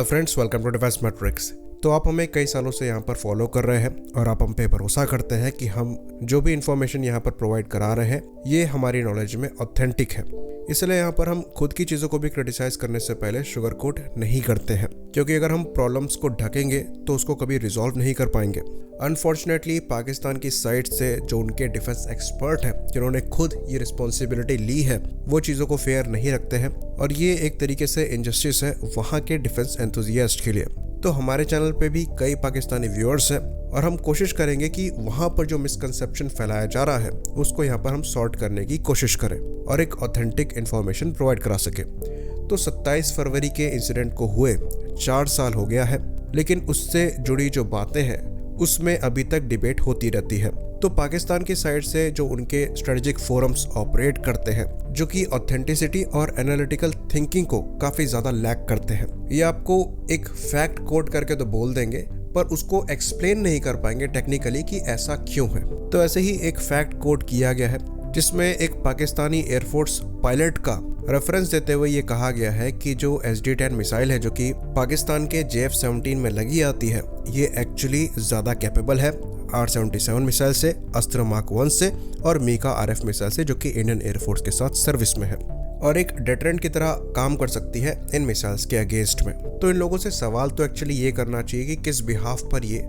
Hello friends, welcome to Defence Matrix. तो आप हमें कई सालों से यहाँ पर फॉलो कर रहे हैं और आप हम पे भरोसा करते हैं कि हम जो भी इन्फॉर्मेशन यहाँ पर प्रोवाइड करा रहे हैं ये हमारी नॉलेज में ऑथेंटिक है। इसलिए यहाँ पर हम खुद की चीज़ों को भी क्रिटिसाइज करने से पहले शुगर कोट नहीं करते हैं, क्योंकि अगर हम प्रॉब्लम्स को ढकेंगे तो उसको कभी रिजॉल्व नहीं कर पाएंगे। अनफॉर्चुनेटली पाकिस्तान की साइड से जो उनके डिफेंस एक्सपर्ट हैं, जिन्होंने खुद ये रिस्पॉन्सिबिलिटी ली है, वो चीज़ों को फेयर नहीं रखते हैं और ये एक तरीके से इनजस्टिस है वहाँ के डिफेंस एंथुजियास्ट के लिए। तो हमारे चैनल पे भी कई पाकिस्तानी व्यूअर्स हैं और हम कोशिश करेंगे कि वहाँ पर जो मिसकंसेप्शन फैलाया जा रहा है उसको यहाँ पर हम सॉर्ट करने की कोशिश करें और एक ऑथेंटिक इन्फॉर्मेशन प्रोवाइड करा सके। तो 27 फरवरी के इंसिडेंट को हुए 4 साल हो गया है, लेकिन उससे जुड़ी जो बातें हैं उसमें अभी तक डिबेट होती रहती है। तो पाकिस्तान की साइड से जो उनके स्ट्रेटेजिक फोरम्स ऑपरेट करते हैं, जो कि ऑथेंटिसिटी और एनालिटिकल थिंकिंग को काफ़ी ज़्यादा लैक करते हैं, ये आपको एक फैक्ट कोट करके तो बोल देंगे पर उसको एक्सप्लेन नहीं कर पाएंगे टेक्निकली कि ऐसा क्यों है। तो ऐसे ही एक फैक्ट कोट किया गया है जिसमें एक पाकिस्तानी एयरफोर्स पायलट का रेफरेंस देते हुए ये कहा गया है कि जो SD-10 मिसाइल है जो कि पाकिस्तान के JF-17 में लगी आती है, ये एक्चुअली ज़्यादा कैपेबल है R-77 मिसाइल से, अस्त्र मार्क 1 से और मीका RF मिसाइल से, जो कि इंडियन एयरफोर्स के साथ सर्विस में है और एक डेटरेंट की तरह काम कर सकती है इन मिसाइल्स के अगेंस्ट में। तो इन लोगों से सवाल तो एक्चुअली ये करना चाहिए कि किस बिहाफ पर ये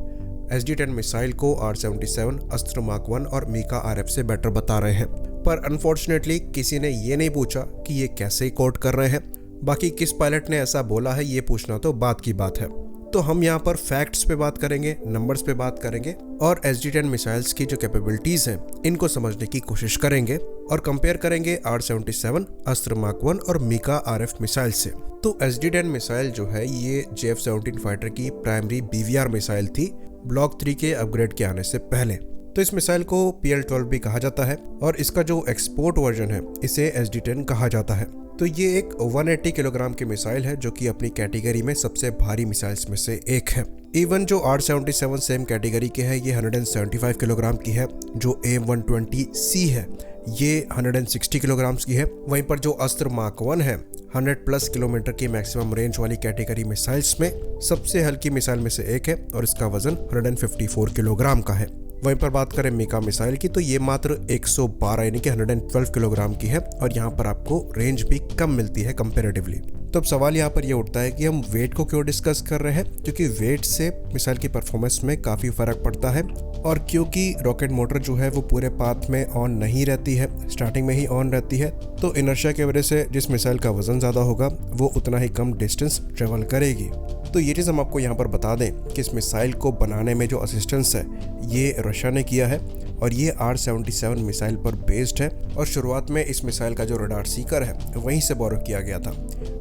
SD-10 मिसाइल को R-77, अस्त्र मार्क 1 और मीका RF से बेटर बता रहे हैं, पर अनफॉर्चुनेटली किसी ने ये नहीं पूछा कि ये कैसे कोट कर रहे हैं। बाकी किस पायलट ने ऐसा बोला है ये पूछना तो बात की बात है। तो हम यहाँ पर फैक्ट्स पे बात करेंगे, नंबर्स पे बात करेंगे और SD-10 मिसाइल्स की जो कैपेबिलिटीज हैं इनको समझने की कोशिश करेंगे और कंपेयर करेंगे R-77, अस्त्र मार्क 1 और मीका RF मिसाइल से। तो SD-10 मिसाइल जो है ये JF-17 फाइटर की प्राइमरी BVR मिसाइल थी ब्लॉक 3 के अपग्रेड के आने से पहले। तो इस मिसाइल को PL-12 भी कहा जाता है और इसका जो एक्सपोर्ट वर्जन है इसे SD-10 कहा जाता है। तो ये एक 180 किलोग्राम की मिसाइल है जो कि अपनी कैटेगरी में सबसे भारी मिसाइल्स में से एक है। इवन जो R-77 सेम कैटेगरी के है ये 175 किलोग्राम की है। जो AIM-120C है ये 160 किलोग्राम की है। वहीं पर जो अस्त्र मार्क 1 है 100+ किलोमीटर की मैक्सिमम रेंज वाली कैटेगरी मिसाइल्स में सबसे हल्की मिसाइल में से एक है और इसका वजन 154 किलोग्राम का है। वहीं पर बात करें मीका मिसाइल की तो ये मात्र 112 यानी कि 112 किलोग्राम की है और यहाँ पर आपको रेंज भी कम मिलती है कंपेरेटिवली। तो अब सवाल यहाँ पर ये उठता है कि हम वेट को क्यों डिस्कस कर रहे हैं, क्योंकि वेट से मिसाइल की परफॉर्मेंस में काफ़ी फर्क पड़ता है और क्योंकि रॉकेट मोटर जो है वो पूरे पाथ में ऑन नहीं रहती है, स्टार्टिंग में ही ऑन रहती है, तो इनर्शिया की वजह से जिस मिसाइल का वजन ज़्यादा होगा वो उतना ही कम डिस्टेंस ट्रेवल करेगी। तो ये चीज़ हम आपको यहाँ पर बता दें कि इस मिसाइल को बनाने में जो असिस्टेंस है ये रशिया ने किया है और ये R-77 मिसाइल पर बेस्ड है और शुरुआत में इस मिसाइल का जो रडार सीकर है वहीं से बोरो किया गया था।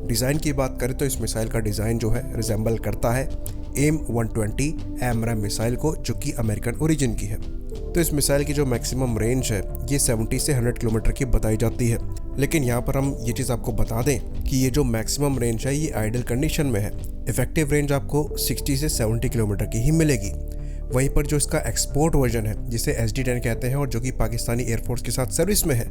डिज़ाइन की बात करें तो इस मिसाइल का डिज़ाइन जो है रिजेंबल करता है AIM-120 AMRAAM मिसाइल को, जो कि अमेरिकन ओरिजिन की है। तो इस मिसाइल की जो मैक्सिमम रेंज है ये 70 से 100 किलोमीटर की बताई जाती है, लेकिन यहाँ पर हम ये चीज़ आपको बता दें कि ये जो मैक्सिमम रेंज है ये आइडल कंडीशन में है। इफेक्टिव रेंज आपको 60 से 70 किलोमीटर की ही मिलेगी। वहीं पर जो इसका एक्सपोर्ट वर्जन है जिसे SD-10 कहते हैं और जो कि पाकिस्तानी एयरफोर्स के साथ सर्विस में है,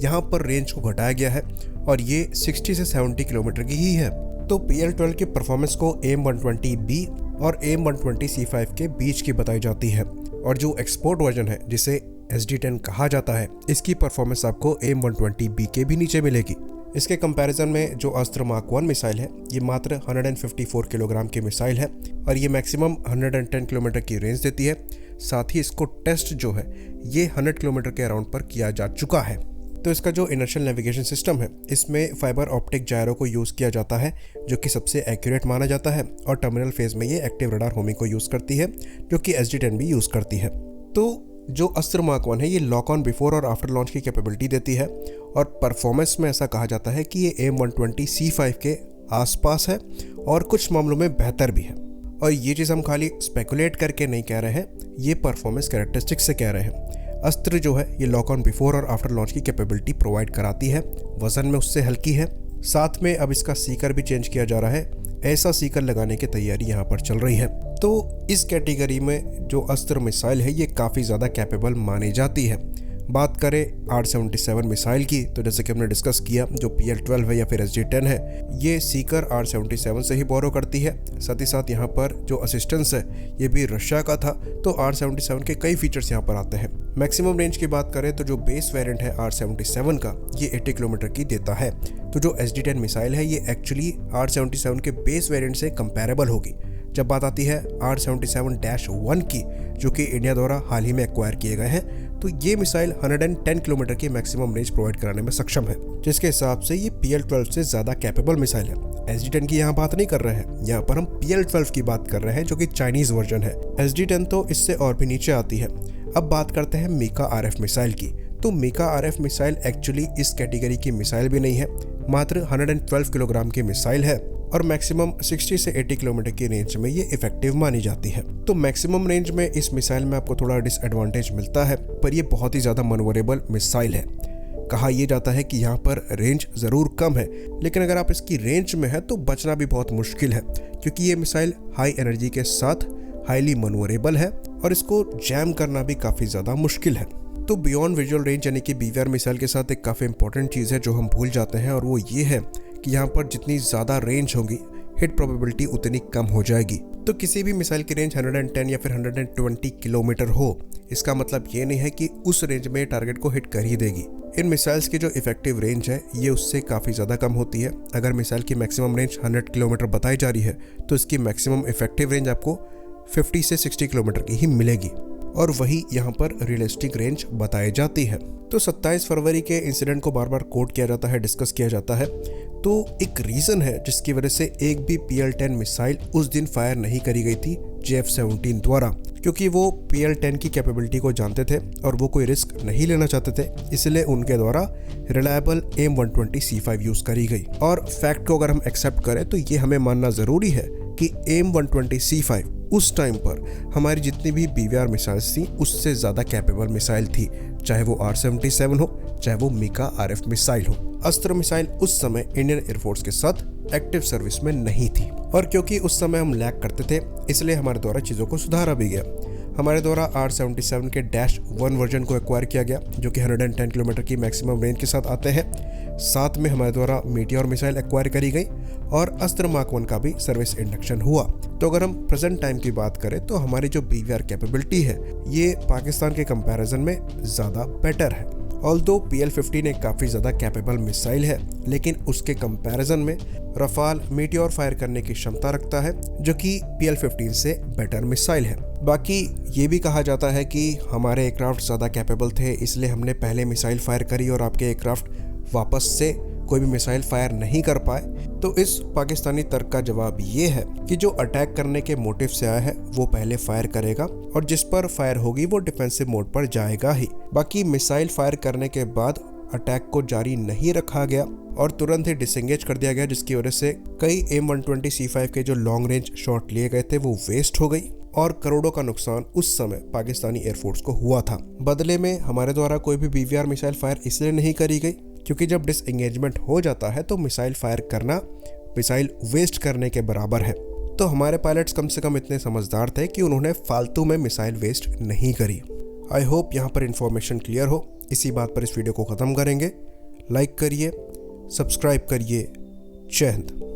यहाँ पर रेंज को घटाया गया है और ये 60 से 70 किलोमीटर की ही है। तो PL-12 की परफॉर्मेंस को AIM-120B और AIM-120C5 के बीच की बताई जाती है और जो एक्सपोर्ट वर्जन है जिसे SD-10 कहा जाता है इसकी परफॉर्मेंस आपको AIM-120B के भी नीचे मिलेगी। इसके कंपैरिजन में जो अस्त्र मार्क 1 मिसाइल है ये मात्र 154 किलोग्राम की मिसाइल है और ये मैक्सिमम 110 किलोमीटर की रेंज देती है। साथ ही इसको टेस्ट जो है ये 100 किलोमीटर के अराउंड पर किया जा चुका है। तो इसका जो इनर्शियल नेविगेशन सिस्टम है इसमें फाइबर ऑप्टिक जायरो को यूज़ किया जाता है जो कि सबसे एक्यूरेट माना जाता है और टर्मिनल फेज में ये एक्टिव रडार होमिंग को यूज़ करती है जो कि SD-10 भी यूज़ करती है। तो जो अस्त्र मार्क 1 है ये लॉक ऑन बिफोर और आफ्टर लॉन्च की कैपेबिलिटी देती है और परफॉर्मेंस में ऐसा कहा जाता है कि ये AIM-120C5 के आसपास है और कुछ मामलों में बेहतर भी है। और ये चीज़ हम खाली स्पेकुलेट करके नहीं कह रहे हैं, ये परफॉर्मेंस कैरेक्टरिस्टिक्स से कह रहे हैं। अस्त्र जो है ये लॉक ऑन बिफोर और आफ्टर लॉन्च की कैपेबिलिटी प्रोवाइड कराती है, वजन में उससे हल्की है। साथ में अब इसका सीकर भी चेंज किया जा रहा है, ऐसा सीकर लगाने की तैयारी यहाँ पर चल रही है। तो इस कैटेगरी में जो अस्त्र मिसाइल है ये काफ़ी ज़्यादा कैपेबल मानी जाती है। बात करें R-77 मिसाइल की, तो जैसे कि हमने डिस्कस किया, जो PL-12 है या फिर SG-10 है, ये सीकर R-77 से ही बोरो करती है। साथ ही साथ यहाँ पर जो असिस्टेंस है ये भी रशिया का था, तो R-77 के कई फीचर्स यहाँ पर आते हैं। मैक्सिमम रेंज की बात करें तो जो बेस वेरिएंट है R-77 का, ये 80 किलोमीटर की देता है। तो जो SG-10 मिसाइल है ये एक्चुअली R-77 के बेस वेरिएंट से कंपैरेबल होगी। जब बात आती है R-77-1 की, जो कि इंडिया द्वारा हाल ही में एक्वायर किए गए हैं, तो ये मिसाइल 110 किलोमीटर की मैक्सिमम रेंज प्रोवाइड कराने में सक्षम है, जिसके हिसाब से ये PL-12 से ज़्यादा कैपेबल मिसाइल है। SG-10 की यहाँ बात नहीं कर रहे हैं, यहाँ पर हम PL-12 की बात कर रहे हैं, जो कि चाइनीज़ वर्जन है। SG-10 तो इससे और भी नीचे आती है। अब बात करते हैं मीका RF मिसाइल की। तो मीका RF मिसाइल एक्चुअली इस कैटेगरी की मिसाइल भी नहीं है, मात्र 112 किलोग्राम की मिसाइल है और मैक्सिमम 60 से 80 किलोमीटर की रेंज में ये इफेक्टिव मानी जाती है। तो मैक्सिमम रेंज में इस मिसाइल में आपको थोड़ा डिसएडवांटेज मिलता है, पर ये बहुत ही ज़्यादा मनोवरेबल मिसाइल है। कहा यह जाता है कि यहाँ पर रेंज ज़रूर कम है, लेकिन अगर आप इसकी रेंज में है तो बचना भी बहुत मुश्किल है, क्योंकि ये मिसाइल हाई एनर्जी के साथ हाईली मनोवरेबल है और इसको जैम करना भी काफ़ी ज़्यादा मुश्किल है। तो बियॉन्ड विजुअल रेंज यानी कि BVR मिसाइल के साथ एक काफ़ी इंपॉर्टेंट चीज़ है जो हम भूल जाते हैं, और वो ये है कि यहाँ पर जितनी ज़्यादा रेंज होगी हिट प्रोबेबिलिटी उतनी कम हो जाएगी। तो किसी भी मिसाइल की रेंज 110 या फिर 120 किलोमीटर हो, इसका मतलब ये नहीं है कि उस रेंज में टारगेट को हिट कर ही देगी। इन मिसाइल्स की जो इफेक्टिव रेंज है ये उससे काफ़ी ज़्यादा कम होती है। अगर मिसाइल की मैक्सिमम रेंज 100 किलोमीटर बताई जा रही है, तो इसकी मैक्सिमम इफेक्टिव रेंज आपको 50 से 60 किलोमीटर की ही मिलेगी, और वही यहाँ पर रियलिस्टिक रेंज बताई जाती है। तो 27 फरवरी के इंसिडेंट को बार बार कोट किया जाता है, डिस्कस किया जाता है। तो एक रीज़न है जिसकी वजह से एक भी PL-10 मिसाइल उस दिन फायर नहीं करी गई थी JF-17 द्वारा, क्योंकि वो PL-10 की कैपेबिलिटी को जानते थे और वो कोई रिस्क नहीं लेना चाहते थे, इसलिए उनके द्वारा रिलायबल AIM-120C5 यूज़ करी गई। और फैक्ट को अगर हम एक्सेप्ट करें तो ये हमें मानना ज़रूरी है कि AIM-120C5 उस टाइम पर हमारी जितनी भी BVR मिसाइल्स थी उससे ज़्यादा कैपेबल मिसाइल थी, चाहे वो R-77 हो, चाहे वो मीका RF मिसाइल हो। अस्त्र मिसाइल उस समय इंडियन एयरफोर्स के साथ एक्टिव सर्विस में नहीं थी, और क्योंकि उस समय हम लैग करते थे, इसलिए हमारे द्वारा चीज़ों को सुधारा भी गया। हमारे द्वारा R-77 के -1 वर्जन को एक्वायर किया गया, जो कि 110 किलोमीटर की मैक्सिमम रेंज के साथ आते हैं। साथ में हमारे द्वारा मीटियोर मिसाइल एक्वायर करी गई और अस्त्र मार्क 1 का भी सर्विस इंडक्शन हुआ। तो अगर हम प्रेजेंट टाइम की बात करें तो हमारी जो BVR कैपेबिलिटी है ये पाकिस्तान के कंपैरिजन में ज़्यादा बेटर है। ऑल्दो PL-15 एक काफ़ी ज़्यादा कैपेबल मिसाइल है, लेकिन उसके कंपैरिजन में रफाल मीटियोर फायर करने की क्षमता रखता है, जो कि PL-15 से बेटर मिसाइल है। बाकी ये भी कहा जाता है कि हमारे एयरक्राफ्ट ज़्यादा कैपेबल थे, इसलिए हमने पहले मिसाइल फायर करी और आपके एयरक्राफ्ट वापस से कोई भी मिसाइल फायर नहीं कर पाए। तो इस पाकिस्तानी तर्क का जवाब ये है कि जो अटैक करने के मोटिव से आया है वो पहले फायर करेगा, और जिस पर फायर होगी वो डिफेंसिव मोड पर जाएगा ही। बाकी मिसाइल फायर करने के बाद अटैक को जारी नहीं रखा गया और तुरंत ही डिसएंगेज कर दिया गया, जिसकी वजह से कई AIM-120C5 के जो लॉन्ग रेंज शॉट लिए गए थे वो वेस्ट हो गई और करोड़ों का नुकसान उस समय पाकिस्तानी एयरफोर्स को हुआ था। बदले में हमारे द्वारा कोई भी BVR मिसाइल फायर इसलिए नहीं करी गई क्योंकि जब डिसएंगेजमेंट हो जाता है तो मिसाइल फायर करना मिसाइल वेस्ट करने के बराबर है। तो हमारे पायलट्स कम से कम इतने समझदार थे कि उन्होंने फालतू में मिसाइल वेस्ट नहीं करी। आई होप यहाँ पर इंफॉर्मेशन क्लियर हो। इसी बात पर इस वीडियो को ख़त्म करेंगे। लाइक करिए, सब्सक्राइब करिए। जय हिंद।